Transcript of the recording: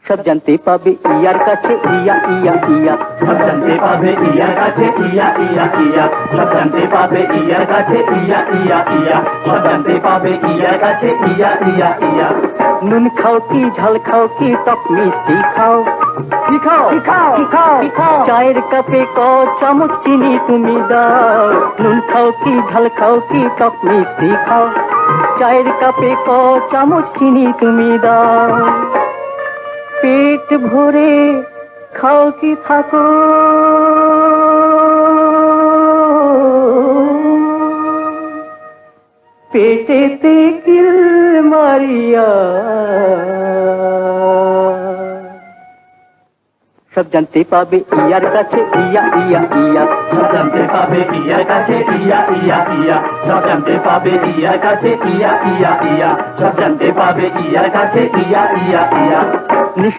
সব জানতে পাবে ইয়ার কাছে ইয়া ইয়া ইয়া, সব জানতে পাবে ইয়ার কাছে ইয়া ইয়া ইয়া, সব জানতে পাবে ইয়ার কাছে ইয়া ইয়া ইয়া, সব জানতে পাবে ইয়ার কাছে ইয়া ইয়া ইয়া। নুন খাও কি ঝাল খাও কি টক মিষ্টি খাও, কি খাও কি খাও কি খাও কি খাও, চায়ের কাপে ক চামচ চিনি তুমি দাও। নুন খাও কি ঝাল খাও কি টক মিষ্টি খাও, চায়ের কাপে ক চামচ চিনি তুমি দাও। পেট ভরে খাও কি থাকো, পেটেতে কিল মারিয়া। সব জানতে পাবে ইয়ার কাছে ইয়া ইয়া ইয়া, সব জানতে পাবে ইয়ার কাছে ইয়া ইয়া ইয়া, সব জানতে পাবে ইয়ার কাছে ইয়া ইয়া ইয়া, সব জানতে পাবে ইয়ার কাছে ইয়া ইয়া ইয়া।